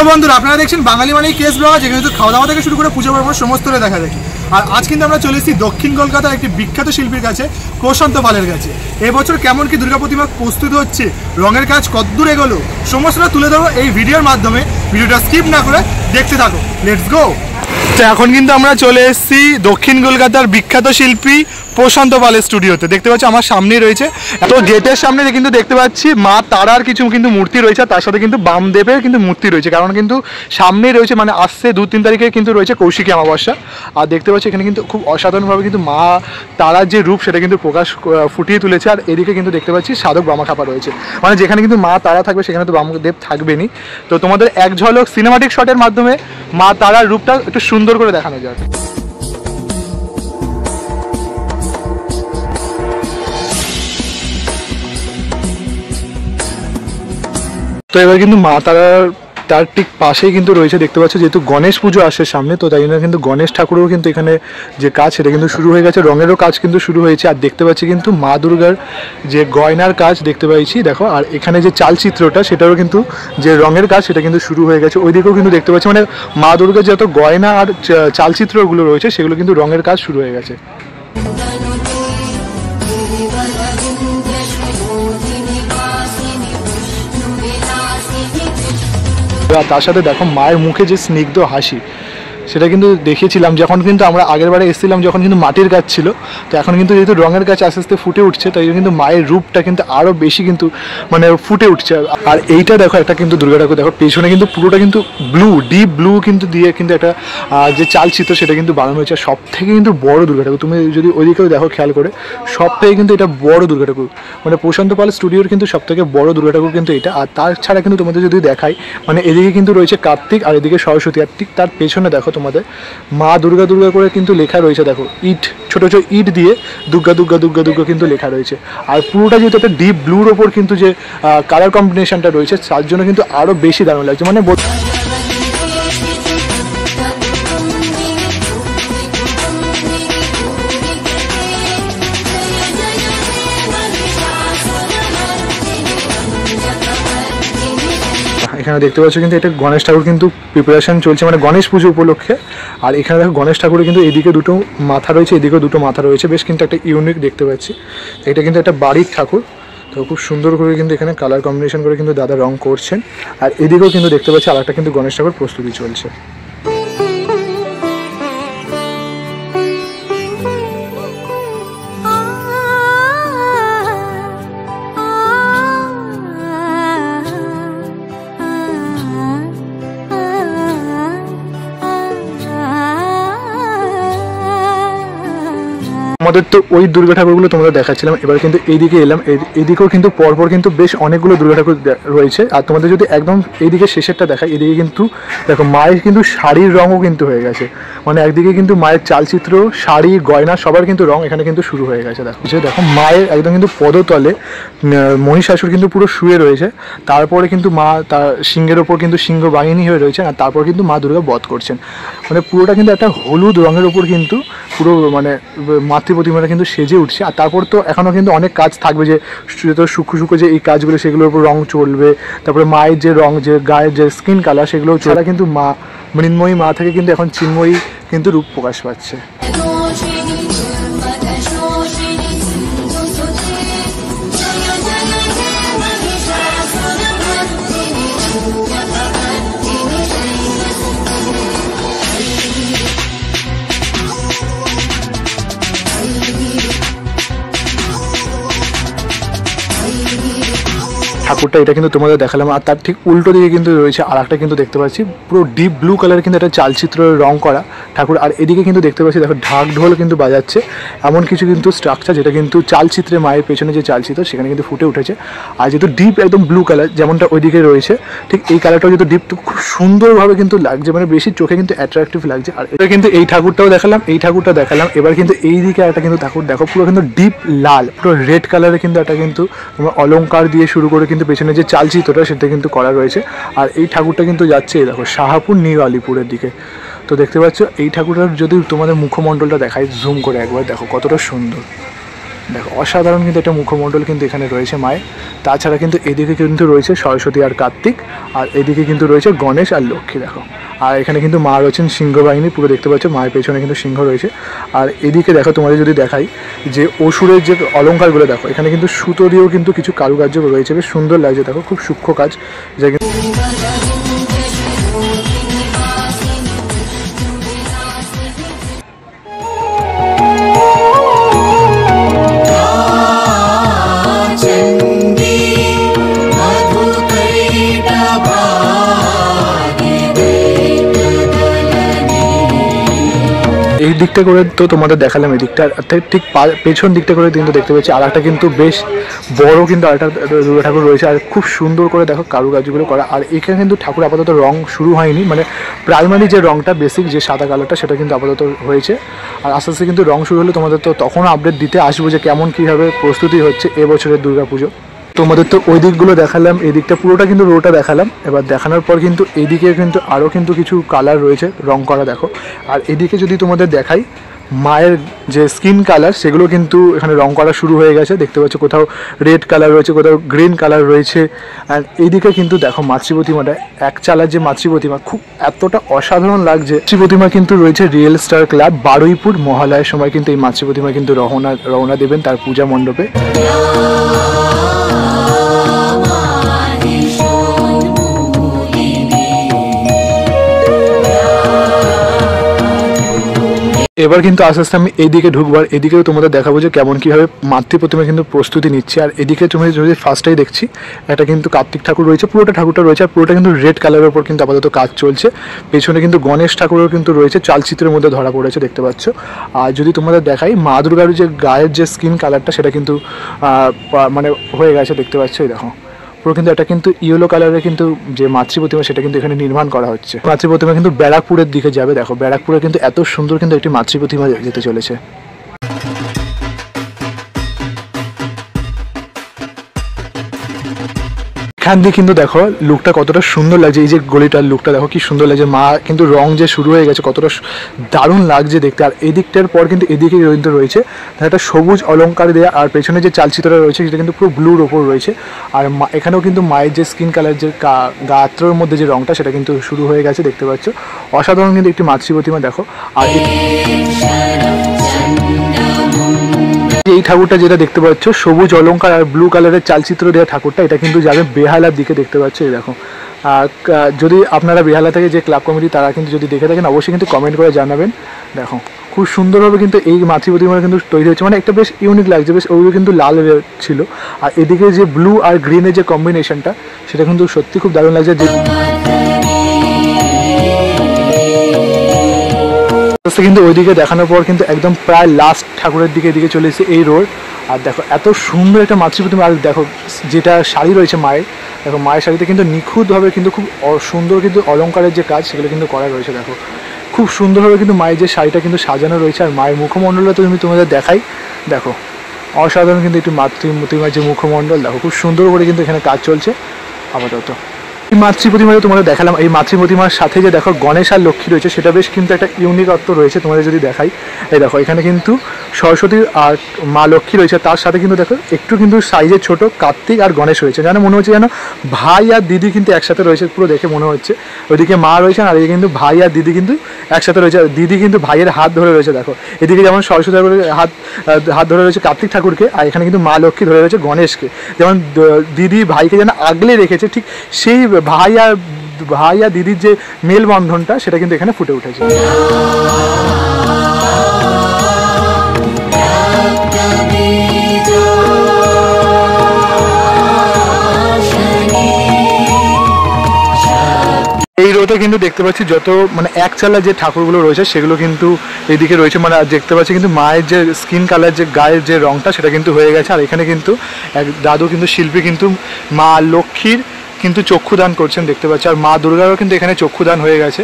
তো বন্ধুরা আপনারা দেখছেন বাঙালি মানেই কেস ব্লগ, যেখানে তো খাওয়া দাওয়া থেকে শুরু করে পুজো পর্ব সমস্ত দেখা দেখি। আর আজ কিন্তু আমরা চলে এসেছি দক্ষিণ কলকাতার একটি বিখ্যাত শিল্পীর কাছে, প্রশান্ত পালের কাছে। এবছর কেমন কি দুর্গা প্রতিমা প্রস্তুত হচ্ছে, রঙের কাজ কতদূর এগোলো, সমস্তটা তুলে ধরবো এই ভিডিওর মাধ্যমে। ভিডিওটা স্কিপ না করে দেখতে থাকো, লেটস গো। তো এখন কিন্তু আমরা চলে এসেছি দক্ষিণ কলকাতার বিখ্যাত শিল্পী প্রশান্ত পালের স্টুডিওতে। দেখতে পাচ্ছি আমার সামনেই রয়েছে, তো গেটের সামনে কিন্তু দেখতে পাচ্ছি মা তারার কিছু কিন্তু মূর্তি রয়েছে, তার সাথে কিন্তু বামদেবের কিন্তু মূর্তি রয়েছে, কারণ কিন্তু সামনেই রয়েছে মানে আসছে 2-3 তারিখে কিন্তু রয়েছে কৌশিকী অমাবস্যা। আর দেখতে পাচ্ছি এখানে কিন্তু খুব অসাধারণভাবে কিন্তু মা তারার যে রূপ সেটা কিন্তু ফুটিয়ে তুলেছে। আর এদিকে কিন্তু দেখতে পাচ্ছি সাধক বামাখ্যাপা রয়েছে, মানে যেখানে কিন্তু মা তারা থাকবে সেখানে তো বামদেব থাকবেনই। তো তোমাদের এক ঝলক সিনেমাটিক শটের মাধ্যমে মা তারার রূপটা একটু সুন্দর করে দেখানো যাক। তো এবার কিন্তু মা তার ঠিক পাশেই কিন্তু রয়েছে, দেখতে পাচ্ছ, যেহেতু গণেশ পুজো আসছে সামনে, তো তাই জন্য কিন্তু গণেশ ঠাকুরও কিন্তু এখানে যে কাজ সেটা কিন্তু শুরু হয়ে গেছে, রঙেরও কাজ কিন্তু শুরু হয়েছে। আর দেখতে পাচ্ছি কিন্তু মা দুর্গার যে গয়নার কাজ দেখতে পাচ্ছি, দেখো। আর এখানে যে চালচিত্রটা সেটারও কিন্তু যে রঙের কাজ সেটা কিন্তু শুরু হয়ে গেছে। ওইদিকেও কিন্তু দেখতে পাচ্ছি মানে মা দুর্গার যত গয়না আর চালচিত্রগুলো রয়েছে সেগুলো কিন্তু রঙের কাজ শুরু হয়ে গেছে। আর তার সাথে দেখো মায়ের মুখে যে স্নিগ্ধ হাসি সেটা কিন্তু দেখিয়েছিলাম যখন কিন্তু আমরা আগের বারে এসেছিলাম, যখন কিন্তু মাটির কাজ ছিল। তো এখন কিন্তু যেহেতু রঙের কাজ আস্তে আস্তে ফুটে উঠছে, তাই কিন্তু মায়ের রূপটা কিন্তু আরও বেশি কিন্তু মানে ফুটে উঠছে। আর এইটা দেখো একটা কিন্তু দুর্গা ঠাকুর, দেখো পেছনে কিন্তু পুরোটা কিন্তু ডিপ ব্লু কিন্তু দিয়ে কিন্তু একটা যে চালচিত্র সেটা কিন্তু বানানো হয়েছে। সব থেকে কিন্তু বড় দুর্গা ঠাকুর, তুমি যদি ওইদিকেও দেখো খেয়াল করে, সব থেকে কিন্তু এটা বড় দুর্গা ঠাকুর, মানে প্রশান্ত পাল স্টুডিওর কিন্তু সব থেকে বড় দুর্গা ঠাকুর কিন্তু এটা। আর তাছাড়া কিন্তু তোমাদের যদি দেখাই, মানে এদিকে কিন্তু রয়েছে কার্তিক আর এদিকে সরস্বতী, আর ঠিক তার পেছনে দেখো তোমাদের মা দুর্গা করে কিন্তু লেখা রয়েছে, দেখো ইট, ছোট ছোট ইট দিয়ে দুর্গা দুর্গা দুর্গা দুর্গা কিন্তু লেখা রয়েছে। আর পুরোটা যেহেতু একটা ডিপ ব্লুর ওপর কিন্তু যে কালার কম্বিনেশনটা রয়েছে তার জন্য কিন্তু আরো বেশি দারুণ লাগছে। মানে এখানে দেখতে পাচ্ছ কিন্তু এটা গণেশ ঠাকুর কিন্তু প্রিপারেশন চলছে, মানে গণেশ পুজো উপলক্ষে। আর এখানে দেখো গণেশ ঠাকুরের কিন্তু এদিকে দুটো মাথা রয়েছে, এদিকেও দুটো মাথা রয়েছে, বেশ কিন্তু একটা ইউনিক দেখতে পাচ্ছি। এটা কিন্তু একটা বাড়ির ঠাকুর, তো খুব সুন্দর করে কিন্তু এখানে কালার কম্বিনেশন করে কিন্তু দাদা রং করছেন। আর এদিকেও কিন্তু দেখতে পাচ্ছি আরেকটা কিন্তু গণেশ ঠাকুর প্রস্তুতি চলছে। আমাদের তো ওই দুর্গা ঠাকুরগুলো তোমরা দেখাচ্ছিলাম, এবার কিন্তু এইদিকে এলাম। এইদিকেও কিন্তু পরপর কিন্তু বেশ অনেকগুলো দুর্গা ঠাকুর রয়েছে। আর তোমাদের যদি একদম এইদিকে শেষেরটা দেখায়, এদিকে কিন্তু দেখো মায়ের কিন্তু শাড়ির রঙও কিন্তু হয়ে গেছে, মানে একদিকে কিন্তু মায়ের চালচিত্র, শাড়ি, গয়না সবার কিন্তু রং এখানে কিন্তু শুরু হয়ে গেছে। দেখো মায়ের একদম কিন্তু পদতলে মহিষাসুর কিন্তু পুরো শুয়ে রয়েছে, তারপরে কিন্তু মা তার সিংহের ওপর কিন্তু সিংহ বাহিনী হয়ে রয়েছেন, আর তারপর কিন্তু মা দুর্গা বধ করছেন। মানে পুরোটা কিন্তু একটা হলুদ রঙের ওপর কিন্তু পুরো মানে মাতৃ প্রতিমাটা কিন্তু সেজে উঠছে। আর তারপর তো এখনও কিন্তু অনেক কাজ থাকবে, যে সূক্ষ্ম যে এই কাজগুলো সেগুলোর উপর রং চলবে, তারপরে মায়ের যে রং, যে গায়ের যে স্কিন কালার সেগুলো ছাড়া কিন্তু মা মৃন্ময়ী মা থেকে কিন্তু এখন চিন্ময়ী কিন্তু রূপ প্রকাশ পাচ্ছে। ঠাকুরটা এটা কিন্তু তোমাদের দেখালাম। আর তার ঠিক উল্টো দিকে কিন্তু রয়েছে আর একটা কিন্তু দেখতে পাচ্ছি পুরো ডিপ ব্লু কালার কিন্তু একটা চালচিত্রের রং করা ঠাকুর। আর এদিকে কিন্তু দেখতে পাচ্ছি দেখো ঢাক ঢোল কিন্তু বাজাচ্ছে, এমন কিছু কিন্তু স্ট্রাকচার যেটা কিন্তু চালচিত্রে মায়ের পেছনে যে চালচিত্র সেখানে কিন্তু ফুটে উঠেছে। আর যেহেতু ডিপ একদম ব্লু কালার যেমনটা ওইদিকে রয়েছে, ঠিক এই কালারটাও যেহেতু ডিপ খুব সুন্দরভাবে কিন্তু লাগছে, মানে বেশি চোখে কিন্তু অ্যাট্রাকটিভ লাগছে। আর এটা কিন্তু এই ঠাকুরটাও দেখালাম, এই ঠাকুরটা দেখালাম। এবার কিন্তু এইদিকে একটা কিন্তু ঠাকুর দেখো, পুরো কিন্তু ডিপ লাল, পুরো রেড কালারে কিন্তু একটা কিন্তু অলংকার দিয়ে শুরু করে কিন্তু পেছনে যে চালচিত্রটা সেটা কিন্তু করা রয়েছে। আর এই ঠাকুরটা কিন্তু যাচ্ছে দেখো শাহাপুর নিউ আলিপুরের দিকে। তো দেখতে পাচ্ছ এই ঠাকুরটার যদি তোমাদের মুখমণ্ডলটা দেখায় জুম করে একবার, দেখো কতটা সুন্দর। দেখো অসাধারণ কিন্তু একটা মুখমণ্ডল কিন্তু এখানে রয়েছে মায়ের। তাছাড়া কিন্তু এদিকে কিন্তু রয়েছে সরস্বতী আর কার্তিক, আর এদিকে কিন্তু রয়েছে গণেশ আর লক্ষ্মী। দেখো আর এখানে কিন্তু মা রয়েছেন সিংহবাহিনী, পুরো দেখতে পাচ্ছ মায়ের পেছনে কিন্তু সিংহ রয়েছে। আর এদিকে দেখো তোমাদের যদি দেখাই যে অসুরের যে অলঙ্কারগুলো দেখো, এখানে কিন্তু সুতো দিয়েও কিন্তু কিছু কারুকার্য রয়েছে, বেশ সুন্দর লাগছে। দেখো খুব সূক্ষ্ম কাজ, যা কিন্তু এই দিকটা করে তো তোমাদের দেখালাম, এই দিকটা ঠিক পেছন দিকটা করে কিন্তু দেখতে পাচ্ছি আর একটা কিন্তু বেশ বড় কিন্তু আরেকটা দুর্গা ঠাকুর রয়েছে, আর খুব সুন্দর করে দেখো কারুকার্যগুলো করা। আর এখানে কিন্তু ঠাকুর আপাতত রং শুরু হয়নি, মানে প্রাইমারি যে রংটা বেসিক যে সাদা কালারটা সেটা কিন্তু আপাতত হয়েছে। আর আস্তে আস্তে কিন্তু রং শুরু হলে তোমাদের তো তখন আপডেট দিতে আসবো যে কেমন কীভাবে প্রস্তুতি হচ্ছে এবছরের দুর্গাপুজো। তোমাদের তো ওই দিকগুলো দেখালাম, এই দিকটা পুরোটা কিন্তু রোটা দেখালাম। এবার দেখানোর পর কিন্তু এইদিকে কিন্তু আরও কিন্তু কিছু কালার রয়েছে রং করা দেখো। আর এদিকে যদি তোমাদের দেখাই মায়ের যে স্কিন কালার সেগুলো কিন্তু এখানে রং করা শুরু হয়ে গেছে, দেখতে পাচ্ছ কোথাও রেড কালার রয়েছে, কোথাও গ্রিন কালার রয়েছে। আর এইদিকে কিন্তু দেখো মাতৃ প্রতিমাটা এক চালার যে মাতৃ প্রতিমা, খুব এতটা অসাধারণ লাগছে। মাতৃ প্রতিমা কিন্তু রয়েছে রিয়েল স্টার ক্লাব বারুইপুর মহালয়ার সময় কিন্তু এই মাতৃ প্রতিমা কিন্তু রওনা দেবেন তার পূজা মণ্ডপে। এবার কিন্তু আস্তে আস্তে আমি এইদিকে ঢুকবার, এদিকেও তোমাদের দেখাবো যে কেমন কীভাবে মাতৃ প্রতিমা কিন্তু প্রস্তুতি নিচ্ছে। আর এদিকে তুমি যদি ফার্স্টেই দেখছি এটা কিন্তু কার্তিক ঠাকুর রয়েছে, পুরোটা ঠাকুরটা রয়েছে, আর পুরোটা কিন্তু রেড কালারের ওপর কিন্তু আপাতত কাজ চলছে। পেছনে কিন্তু গণেশ ঠাকুরও কিন্তু রয়েছে, চালচিত্রের মধ্যে ধরা পড়েছে দেখতে পাচ্ছ। আর যদি তোমাদের দেখাই মা দুর্গার যে গায়ের যে স্কিন কালারটা সেটা কিন্তু মানে হয়ে গেছে দেখতে পাচ্ছ। এই দেখো পুরো কিন্তু এটা কিন্তু ইয়েলো কালারের কিন্তু যে মাতৃ প্রতিমা সেটা কিন্তু এখানে নির্মাণ করা হচ্ছে। মাতৃ প্রতিমা কিন্তু ব্যারাকপুরের দিকে যাবে, দেখো ব্যারাকপুরে কিন্তু এত সুন্দর কিন্তু একটি মাতৃ প্রতিমা যেতে চলেছে। এখান দিয়ে কিন্তু দেখো লুকটা কতটা সুন্দর লাগছে, এই যে গলিটার লুকটা দেখো কি সুন্দর লাগছে। মা কিন্তু রং যে শুরু হয়ে গেছে কতটা দারুণ লাগছে দেখতে। আর এই দিকটার পর কিন্তু এদিকে কিন্তু রয়েছে একটা সবুজ অলঙ্কার দেওয়া, আর পেছনে যে চালচিত্রটা রয়েছে সেটা কিন্তু পুরো ব্লুর ওপর রয়েছে। আর এখানেও কিন্তু মায়ের যে স্কিন কালার যে গাত্রের মধ্যে যে রংটা সেটা কিন্তু শুরু হয়ে গেছে দেখতে পাচ্ছ। অসাধারণ কিন্তু একটি মাতৃ প্রতিমা দেখো। আর এই ঠাকুরটা যেটা দেখতে পাচ্ছ সবুজ অলঙ্কার আর ব্লু কালারের চালচিত্র দেওয়া ঠাকুরটা, এটা কিন্তু যাবে বেহালার দিকে দেখতে পাচ্ছ। এই দেখো যদি আপনারা বেহালা থেকে যে ক্লাব কমিটি তারা কিন্তু যদি দেখে থাকেন অবশ্যই কিন্তু কমেন্ট করে জানাবেন। দেখো খুব সুন্দরভাবে কিন্তু এই মাতৃ প্রতিমা কিন্তু তৈরি হচ্ছে, মানে একটা বেশ ইউনিক লাগছে, বেশ ওগুলো কিন্তু লাল ছিল। আর এদিকে যে ব্লু আর গ্রিনের যে কম্বিনেশনটা সেটা কিন্তু সত্যি খুব দারুণ লাগছে। কিন্তু ওইদিকে দেখানোর পর কিন্তু একদম প্রায় লাস্ট ঠাকুরের দিকে এদিকে চলে এসেছে এই রোড। আর দেখো এত সুন্দর একটা মাতৃ প্রতিমা। আর দেখো যেটা শাড়ি রয়েছে মায়ের, দেখো মায়ের শাড়িতে কিন্তু নিখুঁতভাবে কিন্তু খুব সুন্দর কিন্তু অলঙ্কারের যে কাজ সেগুলো কিন্তু করা রয়েছে। দেখো খুব সুন্দরভাবে কিন্তু মায়ের যে শাড়িটা কিন্তু সাজানো রয়েছে। আর মায়ের মুখমণ্ডলটা তো তোমাদের দেখাই, দেখো অসাধারণ কিন্তু একটু মাতৃ প্রতিমার যে মুখমণ্ডল দেখো খুব সুন্দর করে কিন্তু এখানে কাজ চলছে আপাতত। এই মাতৃ প্রতিমা তোমাদের দেখালাম, এই মাতৃ প্রতিমার সাথে যে দেখো গণেশ আর লক্ষ্মী রয়েছে সেটা বেশ কিন্তু একটা ইউনিকত্ব রয়েছে। তোমাদের যদি দেখাই এই দেখো এখানে কিন্তু সরস্বতী আর মা লক্ষ্মী রয়েছে, তার সাথে কিন্তু দেখো একটু কিন্তু সাইজে ছোট কার্তিক আর গণেশ রয়েছে, যেন মনে হচ্ছে যেন ভাই আর দিদি কিন্তু একসাথে রয়েছে, পুরো দেখে মনে হচ্ছে। ওইদিকে মা রয়েছে আর এদিকে কিন্তু ভাই আর দিদি কিন্তু একসাথে রয়েছে। দিদি কিন্তু ভাইয়ের হাত ধরে রয়েছে, দেখো এদিকে যেমন সরস্বতী ঠাকুরের হাত ধরে রয়েছে কার্তিক ঠাকুরকে, আর এখানে কিন্তু মা লক্ষ্মী ধরে রয়েছে গণেশকে। যেমন দিদি ভাইকে যেন আগলে রেখেছে, ঠিক সেই ভাই আর দিদির যে মেলবন্ধনটা সেটা কিন্তু এখানে ফুটে উঠেছে। এই রোডে কিন্তু দেখতে পাচ্ছি যত মানে এক চালা যে ঠাকুরগুলো রয়েছে সেগুলো কিন্তু এইদিকে রয়েছে, মানে দেখতে পাচ্ছি কিন্তু মায়ের যে স্কিন কালার যে গায়ের যে রংটা সেটা কিন্তু হয়ে গেছে। আর এখানে কিন্তু এক দাদু কিন্তু শিল্পী কিন্তু মা লক্ষ্মীর কিন্তু চক্ষুদান করছেন দেখতে পাচ্ছি। আর মা দুর্গারও কিন্তু এখানে চক্ষুদান হয়ে গেছে,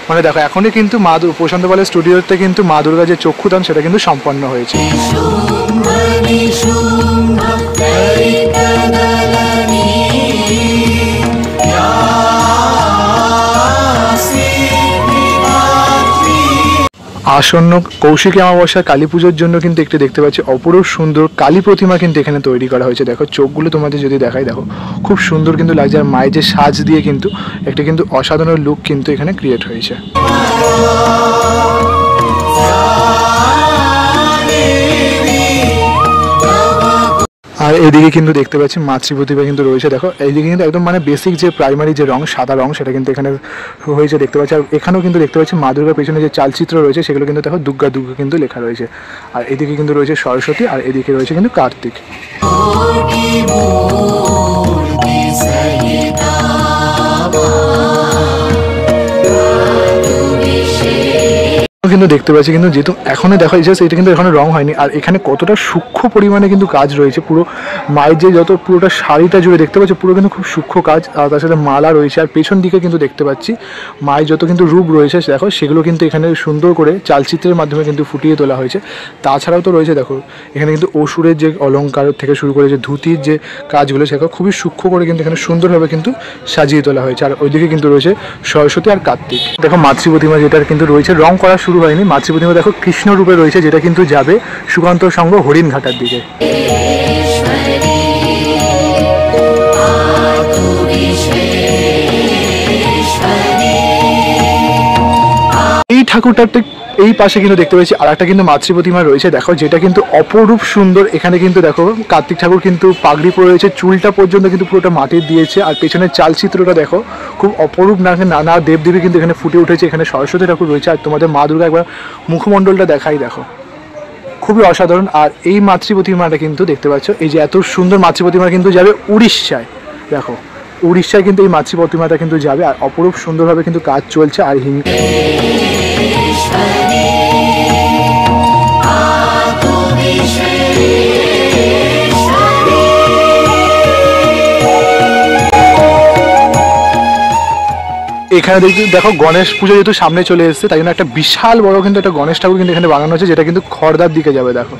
মানে দেখো এখনই কিন্তু প্রশান্ত পালের স্টুডিওতে কিন্তু মা দুর্গা যে চক্ষুদান সেটা কিন্তু সম্পন্ন হয়েছে। আসন্ন কৌশিকী অমাবস্যা কালী পুজোর জন্য কিন্তু একটু দেখতে পাচ্ছি অপরূপ সুন্দর কালী প্রতিমা কিন্তু এখানে তৈরি করা হয়েছে। দেখো চোখগুলো তোমাদের যদি দেখাই, দেখো খুব সুন্দর কিন্তু লাগছে। আর মায়ের যে সাজ দিয়ে কিন্তু একটা কিন্তু অসাধারণ লুক কিন্তু এখানে ক্রিয়েট হয়েছে। আর এদিকে কিন্তু দেখতে পাচ্ছি মাতৃ প্রতিভা কিন্তু রয়েছে। দেখো এইদিকে কিন্তু একদম মানে বেসিক যে প্রাইমারি যে রং সাদা রং সেটা কিন্তু এখানে হয়েছে দেখতে পাচ্ছি। আর এখানেও কিন্তু দেখতে পাচ্ছি মা দুর্গার পেছনে যে চালচিত্র রয়েছে সেগুলো কিন্তু দেখো দুর্গা দুর্গা কিন্তু লেখা রয়েছে। আর এদিকে কিন্তু রয়েছে সরস্বতী, আর এদিকে রয়েছে কিন্তু কার্তিক। কিন্তু দেখতে পাচ্ছি কিন্তু যেহেতু এখনো দেখা যাচ্ছে এটা কিন্তু এখনো রং হয়নি। আর এখানে কতটা সূক্ষ্ম পরিমাণে কিন্তু কাজ রয়েছে, পুরো মায়ের যে যত পুরোটা শাড়িটা জুড়ে দেখতে পাচ্ছি পুরো কিন্তু খুব সূক্ষ্ম কাজ। আর তার সাথে মালা রয়েছে। আর পেছন দিকে কিন্তু দেখতে পাচ্ছি মায়ের যত কিন্তু রূপ রয়েছে দেখো সেগুলো কিন্তু এখানে সুন্দর করে চালচিত্রের মাধ্যমে কিন্তু ফুটিয়ে তোলা হয়েছে। তাছাড়াও তো রয়েছে দেখো এখানে কিন্তু অসুরের যে অলঙ্কার থেকে শুরু করে যে ধুতির যে কাজগুলো সেগুলো খুবই সূক্ষ্ম করে কিন্তু এখানে সুন্দরভাবে কিন্তু সাজিয়ে তোলা হয়েছে। আর ওইদিকে কিন্তু রয়েছে সরস্বতী আর কার্তিক। দেখো মাতৃ প্রতিমা যেটার কিন্তু রয়েছে রং করা শুরু হয়নি। মাতৃ প্রতিমা দেখো কৃষ্ণ রূপে রয়েছে, যেটা কিন্তু যাবে সুকান্ত সংঘ হরিণঘাটার দিকে। এই ঠাকুরটার এই পাশে কিন্তু দেখতে পাচ্ছি আর একটা কিন্তু মাতৃ প্রতিমা রয়েছে দেখো, যেটা কিন্তু অপরূপ সুন্দর। এখানে কিন্তু দেখো কার্তিক ঠাকুর কিন্তু পাগড়ি পরে রয়েছে, চুলটা পর্যন্ত কিন্তু পুরোটা মাটির দিয়েছে। আর পেছনের চালচিত্রটা দেখো খুব অপরূপ, নানা দেবদেবী কিন্তু এখানে ফুটে উঠেছে। এখানে সরস্বতী ঠাকুর রয়েছে। আর তোমাদের মা দুর্গা একবার মুখমণ্ডলটা দেখাই, দেখো খুবই অসাধারণ। আর এই মাতৃ প্রতিমাটা কিন্তু দেখতে পাচ্ছ, এই যে এত সুন্দর মাতৃ প্রতিমা কিন্তু যাবে উড়িষ্যায়। দেখো উড়িষ্যায় কিন্তু এই মাতৃ প্রতিমাটা কিন্তু যাবে। আর অপরূপ সুন্দরভাবে কিন্তু কাজ চলছে। আর এখানে দেখো গণেশ পুজো যেহেতু সামনে চলে এসেছে তাই জন্য একটা বিশাল বড় কিন্তু একটা গণেশ ঠাকুর কিন্তু এখানে বানানো হচ্ছে, যেটা কিন্তু খড়দার দিকে যাবে। দেখো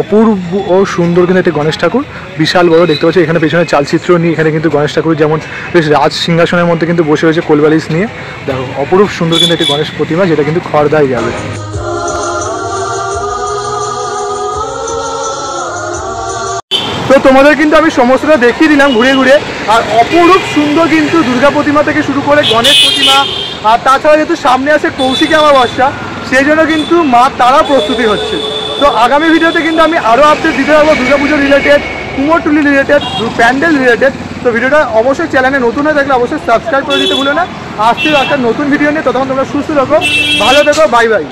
অপূর্ব ও সুন্দর কিন্তু একটা গণেশ ঠাকুর বিশাল বড় দেখতে পাচ্ছি। এখানে পেছনে চালচিত্র নিয়ে এখানে কিন্তু গণেশ ঠাকুর যেমন বেশ রাজ সিংহাসনের মধ্যে কিন্তু বসে রয়েছে কোলবালিশ নিয়ে। দেখো অপরূপ সুন্দর কিন্তু একটি গণেশ প্রতিমা, যেটা কিন্তু খড়দায় যাবে। তো তোমাদের কিন্তু আমি সমস্তটা দেখিয়ে দিলাম ঘুরে ঘুরে। আর অপরূপ সুন্দর কিন্তু দুর্গা প্রতিমা থেকে শুরু করে গণেশ প্রতিমা, আর তাছাড়া যেহেতু সামনে আসে কৌশিকী অমাবস্যা সেই জন্য কিন্তু মা তারা প্রস্তুতি হচ্ছে। তো আগামী ভিডিওতে কিন্তু আমি আরও আপডেট দিতে পারবো Durga Puja related, Kumortuli related, pandal related. তো ভিডিওটা অবশ্যই চ্যানেলে নতুন হয়ে থাকলে অবশ্যই সাবস্ক্রাইব করে দিতে ভুলো না। আসছে একটা নতুন ভিডিও নিয়ে, ততক্ষণ তোমরা সুস্থ থাকো, ভালো থেকো, বাই বাই।